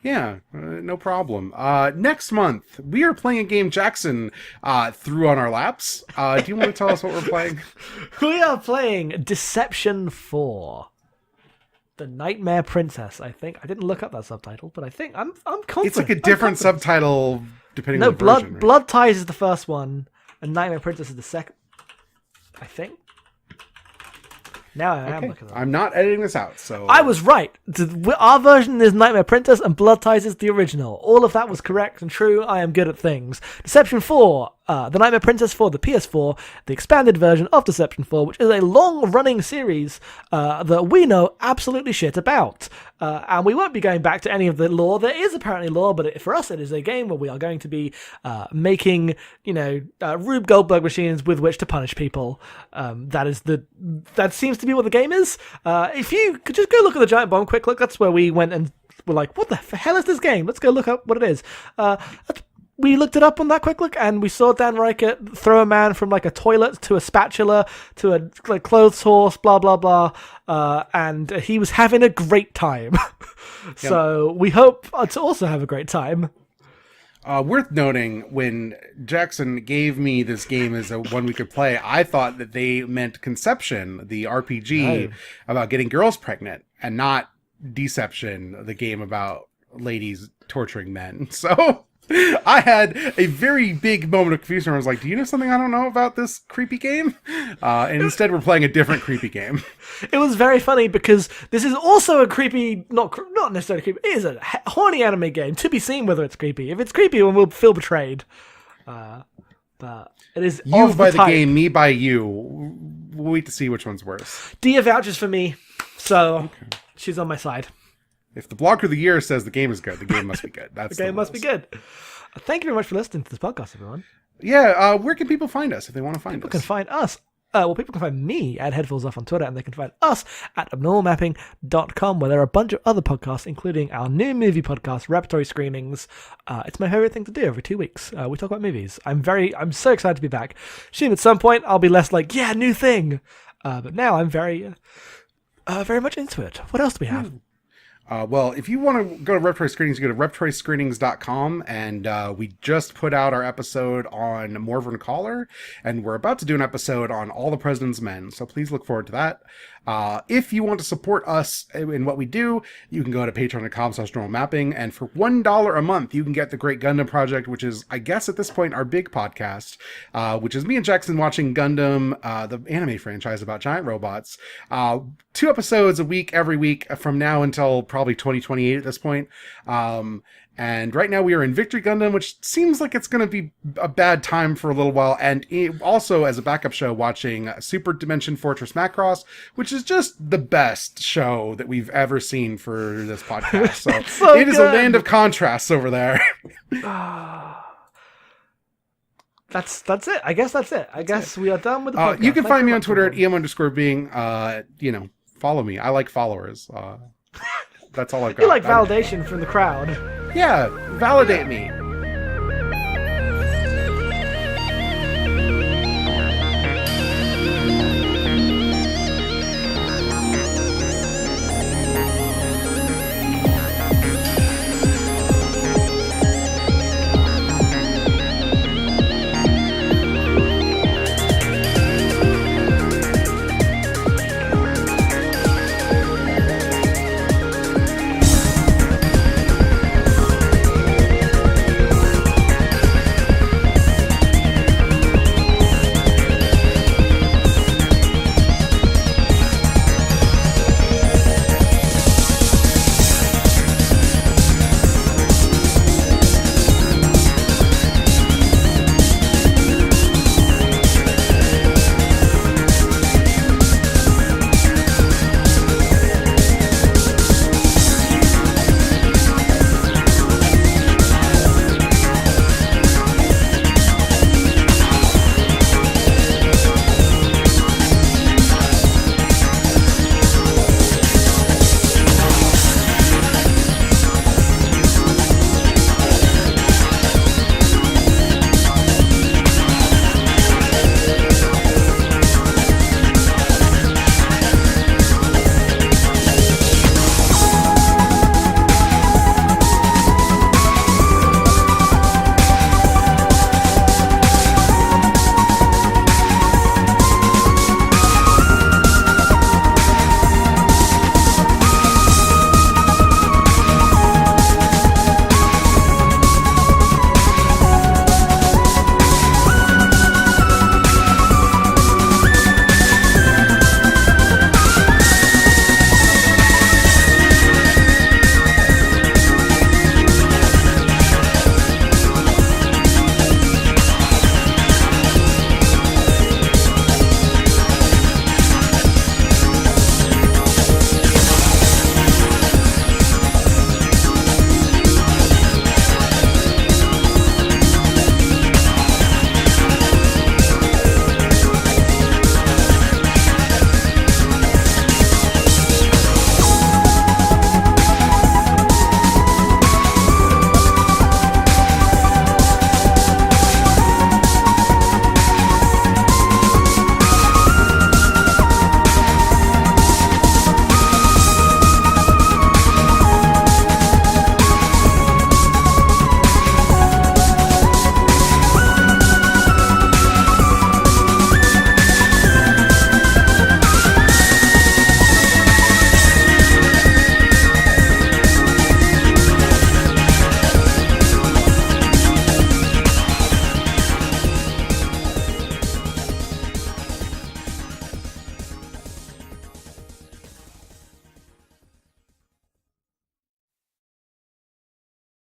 Yeah, no problem. Next month, we are playing a game Jackson threw on our laps. Do you want to tell us what we're playing? We are playing Deception 4. The Nightmare Princess, I think. I didn't look up that subtitle, but I think I'm confident. It's like a different subtitle depending on the Blood, version. Right? Blood Ties is the first one, and Nightmare Princess is the second. I think. Now I am looking at it. I'm not editing this out, so... I was right. Our version is Nightmare Princess, and Blood Ties is the original. All of that was correct and true. I am good at things. Deception 4, The Nightmare Princess for the PS4, the expanded version of Deception 4, which is a long-running series that we know absolutely shit about. And we won't be going back to any of the lore. There is apparently lore, but for us it is a game where we are going to be making, Rube Goldberg machines with which to punish people. That seems to be what the game is. If you could just go look at the Giant Bomb quick look, that's where we went and were like, what the hell is this game? Let's go look up what it is. We looked it up on that quick look, and we saw Dan Reichert throw a man from like a toilet to a spatula to a clothes horse, blah blah blah, and he was having a great time. So we hope to also have a great time. Worth noting, when Jackson gave me this game as one we could play, I thought that they meant Conception, the RPG about getting girls pregnant, and not Deception, the game about ladies torturing men. So I had a very big moment of confusion where I was like, do you know something I don't know about this creepy game? And instead we're playing a different creepy game. It was very funny because this is also a creepy, not necessarily creepy, it is a horny anime game, to be seen whether it's creepy. If it's creepy, we'll feel betrayed. But it is you by the game, me by you. We'll wait to see which one's worse. Dia vouches for me, so she's on my side. If the blogger of the year says the game is good, the game must be good. That's the game must be good. Thank you very much for listening to this podcast, everyone. Yeah, where can people find us if they want to find us? People can find us. People can find me at Headfuls Off on Twitter, and they can find us at abnormalmapping.com, where there are a bunch of other podcasts, including our new movie podcast, Repertory Screenings. It's my favorite thing to do every 2 weeks. We talk about movies. I'm so excited to be back. Soon at some point, I'll be less like, yeah, new thing. But now I'm very much into it. What else do we have? Well, if you want to go to Repertory Screenings, you go to repertoryscreenings.com, and we just put out our episode on Morven Caller, and we're about to do an episode on All the President's Men, so please look forward to that. If you want to support us in what we do, you can go to patreon.com/normalmapping, and for $1 a month, you can get the Great Gundam Project, which is, I guess at this point, our big podcast, which is me and Jackson watching Gundam, the anime franchise about giant robots. 2 episodes a week, every week, from now until probably 2028 at this point. And right now we are in Victory Gundam, which seems like it's going to be a bad time for a little while. And also as a backup show, watching Super Dimension Fortress Macross, which is just the best show that we've ever seen for this podcast. So it is a land of contrasts over there. That's it. I guess that's it. I guess we are done with the podcast. You can Thank find me very on much, Twitter at everyone. em_being. Follow me. I like followers. That's all I've got. You like validation from the crowd. Yeah, validate me.